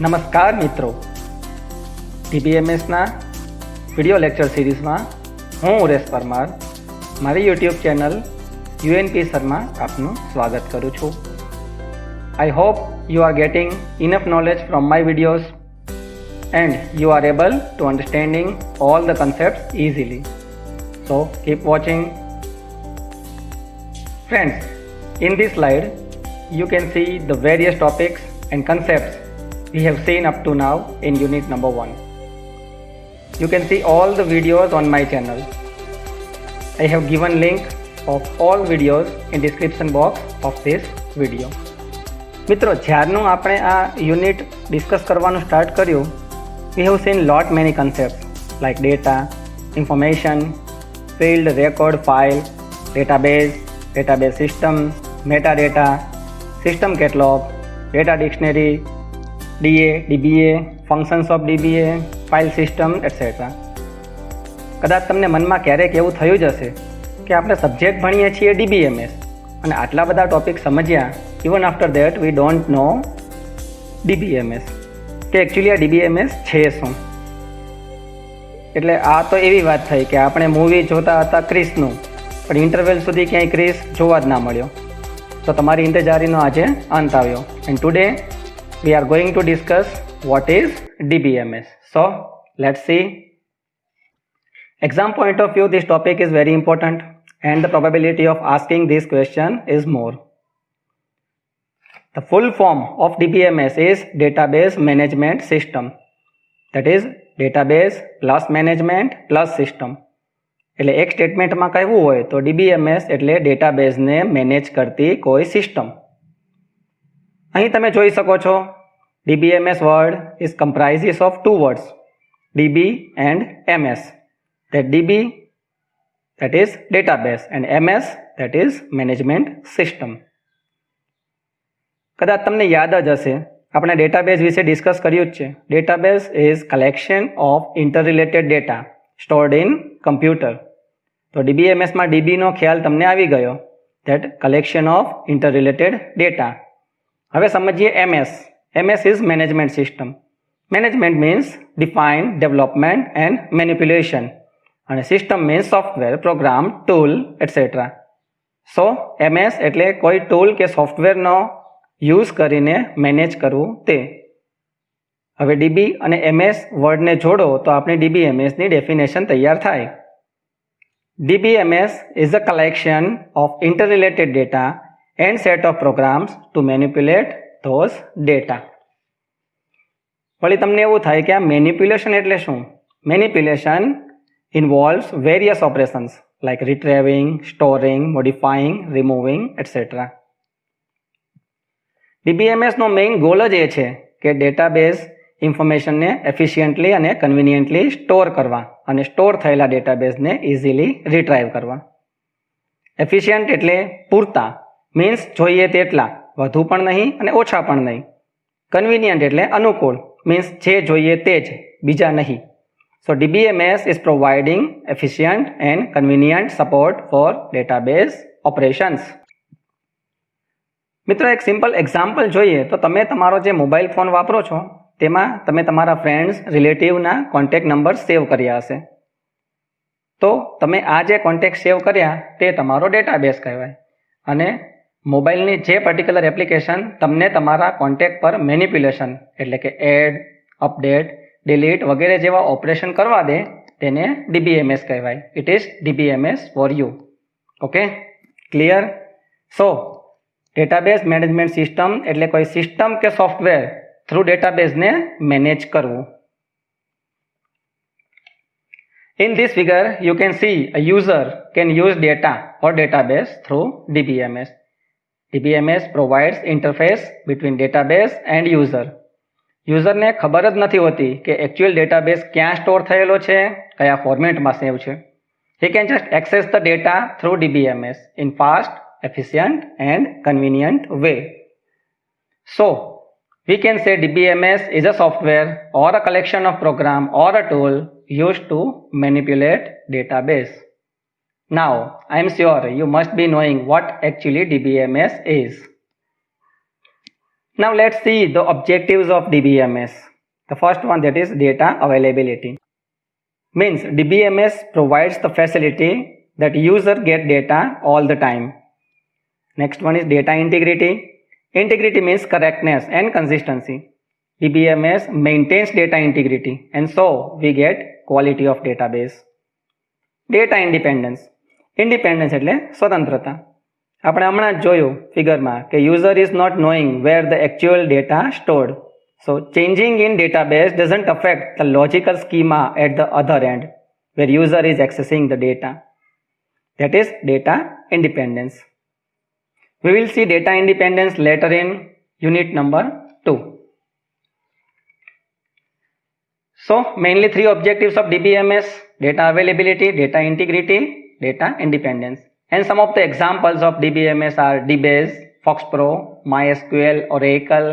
નમસ્કાર મિત્રો, ડીબીએમએસના video lecture સિરીઝમાં હું ઉરેશ પરમાર મારી યુટ્યુબ ચેનલ યુએનપી શર્મા આપનું સ્વાગત કરું છું. I hope you are getting enough knowledge from my videos and you are able to understanding all the concepts easily. So keep watching. Friends, in this slide you can see the various topics and concepts we have seen up to now in unit number 1. You can see all the videos on my channel. I have given link of all videos in description box of this video. મિત્રો, જ્યારનું આપણે આ unit discuss કરવાનું start કર્યું, we have seen lot many concepts like data, information, field, record, file, database, database system, metadata, system catalog, data dictionary, DA, DBA, functions of DBA, file system, etc. કદાચ તમને મનમાં ક્યારેક એવું થયું જ હશે કે આપણે સબ્જેક્ટ ભણીએ છીએ DBMS અને આટલા બધા ટોપિક સમજ્યા, even after that we don't know DBMS, કે એકચ્યુઅલી આ DBMS છે શું. એટલે આ તો એવી વાત થઈ કે આપણે મૂવી જોતા હતા ક્રિસનું, પણ ઇન્ટરવેલ સુધી ક્યાંય ક્રિસ જોવા જ ના મળ્યો. તો તમારી ઇંતજારીનો આજે અંત આવ્યો. And today we are going to discuss what is DBMS. So let's see. Exam point of view, this topic is very important and the probability of asking this question is more. The full form of DBMS is Database Management System. That is database plus management plus system. એટલે એક સ્ટેટમેન્ટમાં કહેવું હોય તો DBMS એટલે ડેટાબેઝને manage કરતી કોઈ સિસ્ટમ. અહીં તમે જોઈ શકો છો DBMS word is comprises of two words, DB and MS. That DB, that is database, and MS, that is management system. કદાચ તમને યાદ જ હશે, આપણે ડેટાબેઝ વિશે ડિસ્કસ કર્યું જ છે. Database is collection of interrelated data stored in computer. તો DBMSમાં DBનો ખ્યાલ તમને આવી ગયો, that collection of interrelated data. હવે સમજીએ MS. MS is management system. Management means define, development and manipulation, અને system means software, program, tool, etcetera. So MS એટલે કોઈ ટૂલ કે સોફ્ટવેરનો યુઝ કરીને મેનેજ કરવું તે. હવે DB અને MS વર્ડને જોડો તો આપણી DBMSની ડેફિનેશન તૈયાર થાય. DBMS is a collection of interrelated data and set of programs to manipulate those data. વળી તમને એવું થાય કે આ મેનિપ્યુલેશન એટલે શું? Manipulation involves various operations like retrieving, storing, modifying, removing, etc. DBMSનો મેઇન ગોલ જ એ છે કે ડેટાબેઝ ઇન્ફોર્મેશનને એફિશિયન્ટલી અને કન્વિનિયન્ટલી સ્ટોર કરવા અને સ્ટોર થયેલા ડેટાબેઝને ઇઝીલી રિટ્રાઈવ કરવા. એફિશિયન્ટ એટલે પૂરતા, મીન્સ જોઈએ તેટલા, વધુ પણ નહીં અને ઓછા પણ નહીં. કન્વિનિયન્ટ એટલે અનુકૂળ, મીન્સ જે જોઈએ તે જ, બીજા નહીં. So DBMS is providing efficient and convenient support for database operations. મિત્રો, એક સિમ્પલ એક્ઝામ્પલ જોઈએ તો તમે તમારો જે મોબાઈલ ફોન વાપરો છો તેમાં તમે તમારા ફ્રેન્ડ્સ, રિલેટિવના કોન્ટેક્ટ નંબર સેવ કર્યા હશે. તો તમે આ જે કોન્ટેક્ટ સેવ કર્યા તે તમારો ડેટાબેઝ કહેવાય. અને મોબાઈલની જે પર્ટિક્યુલર એપ્લિકેશન તમને તમારા કોન્ટેક્ટ પર મેનિપ્યુલેશન એટલે કે એડ, અપડેટ, ડિલીટ વગેરે જેવા ઓપરેશન કરવા દે તેને DBMS કહેવાય. It is DBMS for you. Okay, clear? So database management system એટલે કોઈ સિસ્ટમ કે સોફ્ટવેર થ્રુ ડેટાબેઝને મેનેજ કરવું. In this figure you can see a user can use data or database through DBMS. DBMS provides interface between database and user. યુઝરને ખબર જ નથી હોતી કે એકચ્યુઅલ ડેટાબેઝ ક્યાં સ્ટોર થયેલો છે, કયા ફોર્મેટમાં સેવ છે. He can just access the data through DBMS in fast, efficient and convenient way. So we can say DBMS is a software or a collection of program or a tool used to manipulate database. Now I am sure you must be knowing what actually DBMS is. Now let's see the objectives of DBMS. The first one, that is data availability. Means DBMS provides the facility that user get data all the time. Next one is data integrity. Integrity means correctness and consistency. DBMS maintains data integrity and so we get quality of database. Data independence. Independence એટલે સ્વતંત્રતા. આપણે હમણાં જોયું ફિગરમાં કે user is not knowing where the actual data stored. So changing in database doesn't affect the logical schema at the other end where user is accessing the data. That is data independence. We will see data independence later in unit number 2. So mainly three objectives of DBMS: data availability, data integrity, data independence. And some of the examples of DBMS are DBase, FoxPro, MySQL, Oracle,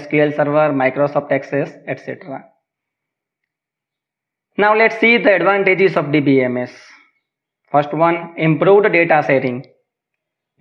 SQL Server, Microsoft Access, etc. Now let's see the advantages of DBMS. First one, improved data sharing.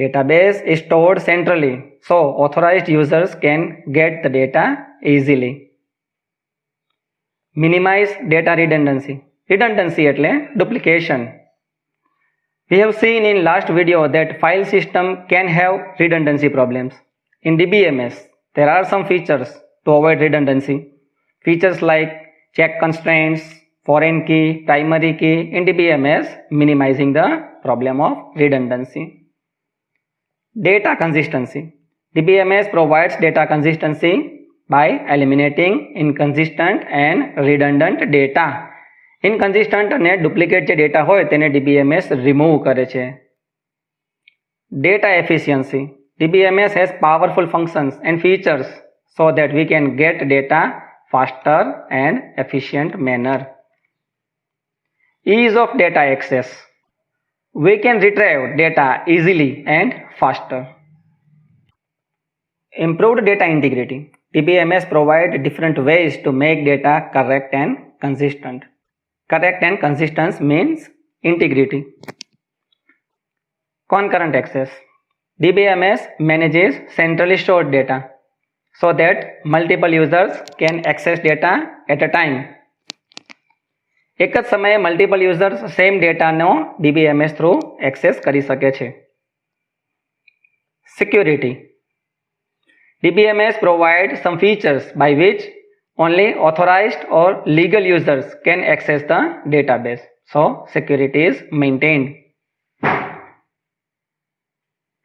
Database is stored centrally, so authorized users can get the data easily. Minimize data redundancy. Redundancy એટલે duplication. We have seen in last video that file system can have redundancy problems. In DBMS, there are some features to avoid redundancy. Features like check constraints, foreign key, primary key in DBMS, minimizing the problem of redundancy. Data consistency. DBMS provides data consistency by eliminating inconsistent and redundant data. Inconsistent અને duplicate જે data હોય તેને DBMS remove કરે છે. Data efficiency. DBMS has powerful functions and features so that we can get data faster and efficient manner. Ease of data access. We can retrieve data easily and faster. Improved data integrity. DBMS provides different ways to make data correct and consistent. Correct and consistent means integrity. Concurrent access. DBMS manages centrally stored data so that multiple users can access data at a time. એક જ સમયે multiple users same ડેટાનો DBMS through access કરી શકે છે. Security. DBMS provides some features by which only authorized or legal users can access the database. So security is maintained.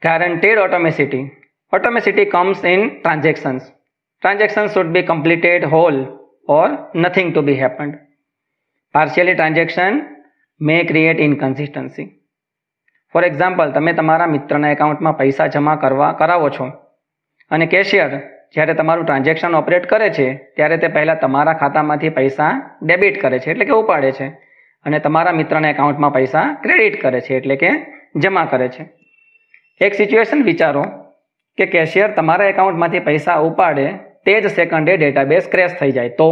Guaranteed automaticity. Automaticity comes in transactions. Transactions should be completed whole or nothing to be happened. Partially transaction may create inconsistency. For example, તમે તમારા મિત્રના એકાઉન્ટમાં પૈસા જમા કરાવો છો અને cashier જ્યારે તમારું ટ્રાન્ઝેક્શન ઓપરેટ કરે છે ત્યારે તે પહેલાં તમારા ખાતામાંથી પૈસા ડેબિટ કરે છે એટલે કે ઉપાડે છે અને તમારા મિત્રના એકાઉન્ટમાં પૈસા ક્રેડિટ કરે છે એટલે કે જમા કરે છે. એક સિચ્યુએશન વિચારો કે કેશિયર તમારા એકાઉન્ટમાંથી પૈસા ઉપાડે તે જ સેકન્ડે ડેટાબેઝ ક્રેશ થઈ જાય તો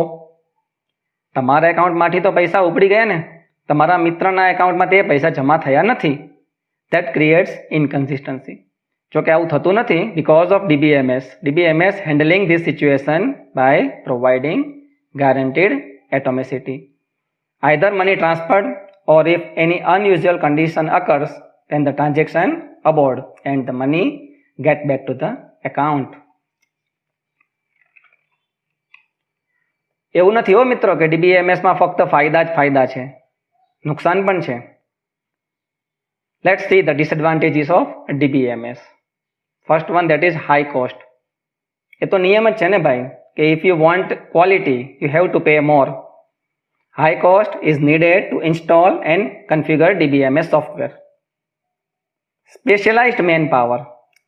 તમારા એકાઉન્ટમાંથી તો પૈસા ઉપડી ગયા ને, તમારા મિત્રના એકાઉન્ટમાં તે પૈસા જમા થયા નથી. That creates inconsistency. જો કે આવું થતું નથી because of DBMS. DBMS handling this situation by providing guaranteed atomicity. Either money transferred or if any unusual condition occurs, then the transaction abort and the money get back to the account. એવું નથી હો મિત્રો કે DBMS માં ફક્ત ફાયદા જ ફાયદા છે, નુકસાન પણ છે. Let's see the disadvantages of DBMS. First one, that is high cost. એ તો નિયમ જ છે ને ભાઈ કે if you want quality, you have to pay more. High cost is needed to install and configure DBMS software. Specialized manpower.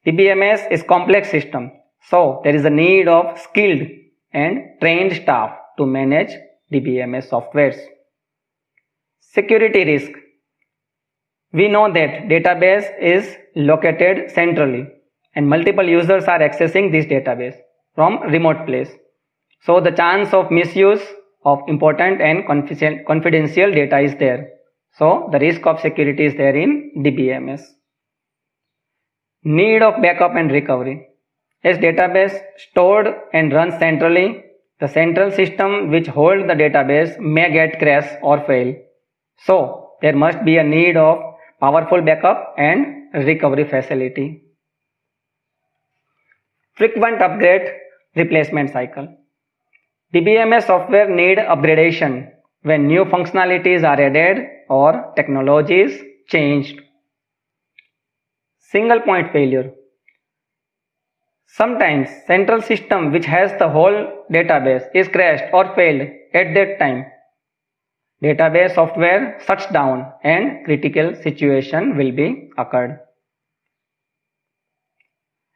DBMS is complex system, so there is a need of skilled and trained staff to manage DBMS softwares. Security risk. We know that database is located centrally and multiple users are accessing this database from remote place. So the chance of misuse of important and confidential data is there. So the risk of security is there in DBMS. Need of backup and recovery. As database stored and runs centrally, the central system which holds the database may get crash or fail. So there must be a need of powerful backup and recovery facility. Frequent upgrade replacement cycle. DBMS software need upgradation when new functionalities are added or technologies changed. Single point failure. Sometimes central system which has the whole database is crashed or failed at that time. Database software shuts down and critical situation will be occurred.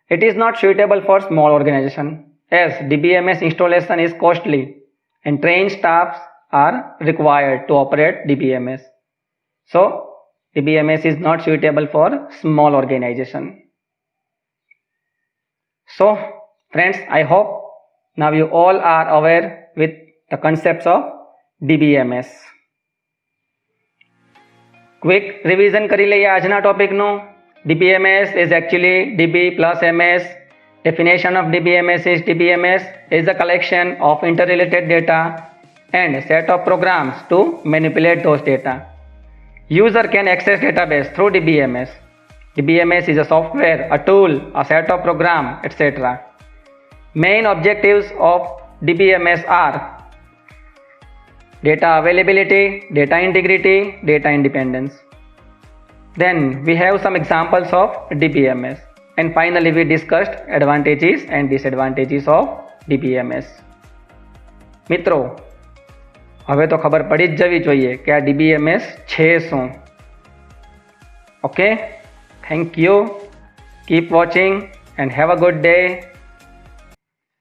It is not suitable for small organization as DBMS installation is costly and trained staffs are required to operate DBMS. So DBMS is not suitable for small organization. So friends, I hope now you all are aware with the concepts of DBMS. Quick revision કરી લઈએ આજના ટોપિકનું. DBMS is actually DB plus MS. Definition of DBMS is DBMS is a collection of interrelated data and set of programs to manipulate those data. User can access database through DBMS. DBMS is a software, a tool, a set of program, etc. Main objectives of DBMS are data availability, data integrity, data independence. Then we have some examples of DBMS. And finally we discussed advantages and disadvantages of DBMS. મિત્રો હવે તો ખબર પડી જ જવી જોઈએ કે આ DBMS છે શું. Okay, thank you, keep watching and have a good day.